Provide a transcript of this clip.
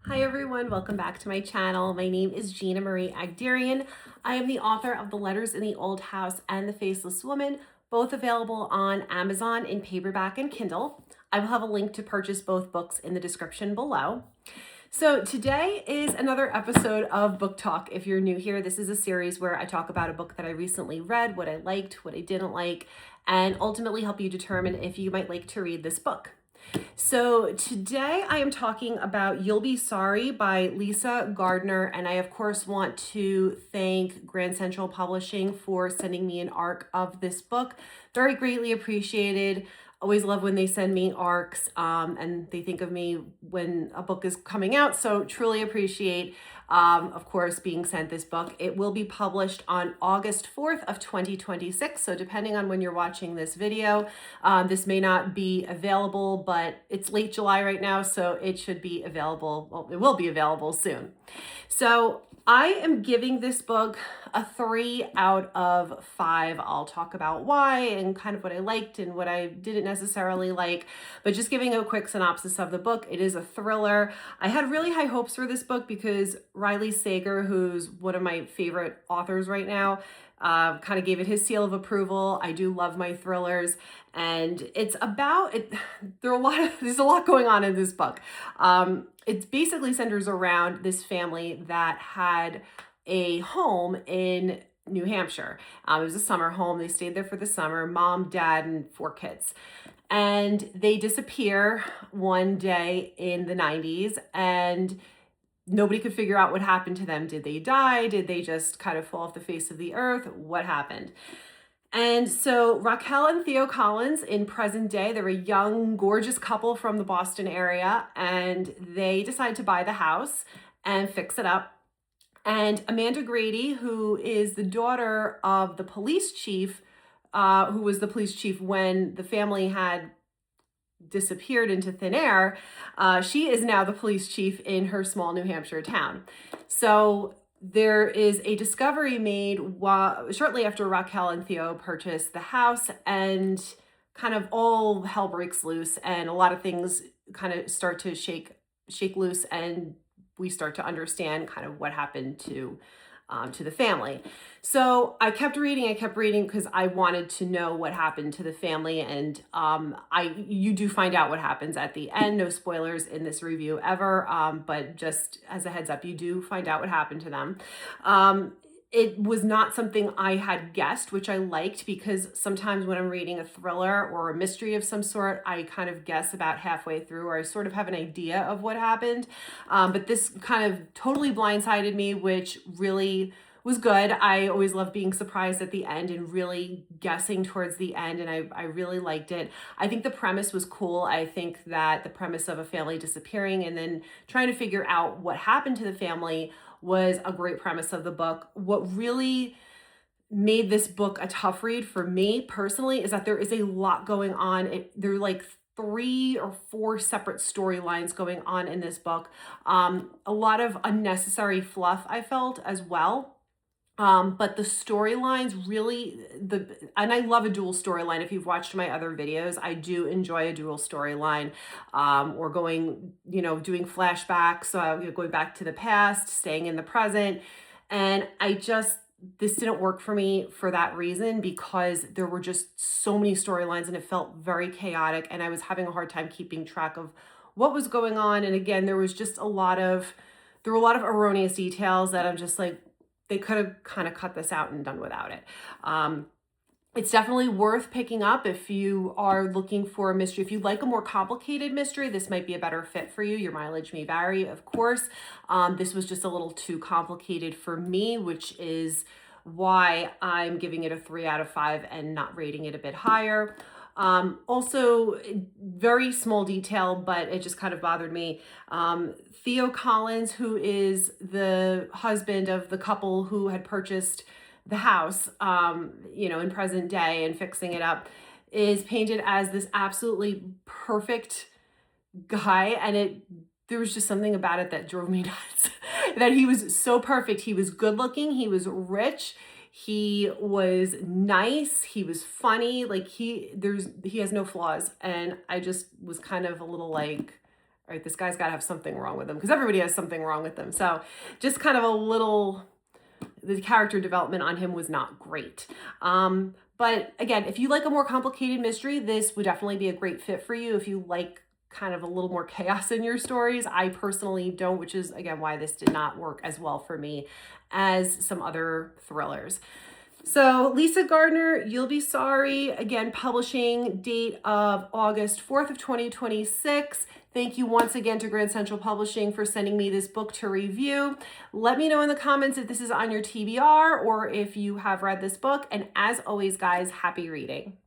Hi everyone, welcome back to my channel. My name is Gina Marie Agderian. I am the author of The Letters in the Old House and The Faceless Woman, both available on Amazon in paperback and Kindle. I will have a link to purchase both books in the description below. So today is another episode of Book Talk. If you're new here, this is a series where I talk about a book that I recently read, what I liked, what I didn't like, and ultimately help you determine if you might like to read this book. So today I am talking about You'll Be Sorry by Lisa Gardner. And I, of course, want to thank Grand Central Publishing for sending me an ARC of this book. Very greatly appreciated. Always love when they send me ARCs and they think of me when a book is coming out. So truly appreciate, of course, being sent this book. It will be published on August 4th of 2026. So depending on when you're watching this video, this may not be available, but it's late July right now, so it should be available. Well, it will be available soon. So I am giving this book a 3 out of 5. I'll talk about why and kind of what I liked and what I didn't necessarily like, but just giving a quick synopsis of the book. It is a thriller. I had really high hopes for this book because Riley Sager, who's one of my favorite authors right now, kind of gave it his seal of approval. I do love my thrillers, and it's about it. There's a lot going on in this book. It basically centers around this family that had a home in New Hampshire. It was a summer home. They stayed there for the summer, mom, dad, and 4 kids. And they disappear one day in the 90s, and nobody could figure out what happened to them. Did they die? Did they just kind of fall off the face of the earth? What happened? And so Raquel and Theo Collins in present day, they're a young, gorgeous couple from the Boston area, and they decide to buy the house and fix it up. And Amanda Grady, who is the daughter of the police chief, who was the police chief when the family had disappeared into thin air, she is now the police chief in her small New Hampshire town. So there is a discovery made shortly after Raquel and Theo purchase the house, and kind of all hell breaks loose, and a lot of things kind of start to shake loose, and we start to understand kind of what happened to the family. So I kept reading because I wanted to know what happened to the family, and you do find out what happens at the end. No spoilers in this review ever, but just as a heads up, you do find out what happened to them. It was not something I had guessed, which I liked, because sometimes when I'm reading a thriller or a mystery of some sort, I kind of guess about halfway through, or I sort of have an idea of what happened. But this kind of totally blindsided me, which really was good. I always love being surprised at the end and really guessing towards the end, and I really liked it. I think the premise was cool. I think that the premise of a family disappearing and then trying to figure out what happened to the family was a great premise of the book. What really made this book a tough read for me personally is that there is a lot going on. There are like 3 or 4 separate storylines going on in this book. A lot of unnecessary fluff, I felt, as well. But the storylines really, and I love a dual storyline. If you've watched my other videos, I do enjoy a dual storyline, or going, doing flashbacks, going back to the past, staying in the present. And this didn't work for me for that reason, because there were just so many storylines and it felt very chaotic, and I was having a hard time keeping track of what was going on. And again, there were a lot of erroneous details that I'm just like, they could have kind of cut this out and done without it. It's definitely worth picking up if you are looking for a mystery. If you like a more complicated mystery, this might be a better fit for you. Your mileage may vary, of course. This was just a little too complicated for me, which is why I'm giving it a 3 out of 5 and not rating it a bit higher. Also, very small detail, but it just kind of bothered me. Theo Collins, who is the husband of the couple who had purchased the house, in present day and fixing it up, is painted as this absolutely perfect guy. And there was just something about it that drove me nuts. That he was so perfect. He was good looking. He was rich. He was nice. He was funny. Like he has no flaws. And I just was kind of a little like, all right, this guy's got to have something wrong with him, because everybody has something wrong with them. So just kind of a little, the character development on him was not great. But again, if you like a more complicated mystery, this would definitely be a great fit for you. If you like kind of a little more chaos in your stories, I personally don't, which is again why this did not work as well for me as some other thrillers. So Lisa Gardner, You'll Be Sorry, again, publishing date of August 4th of 2026. Thank you once again to Grand Central Publishing for sending me this book to review. Let me know in the comments if this is on your TBR or if you have read this book. And as always, guys, happy reading.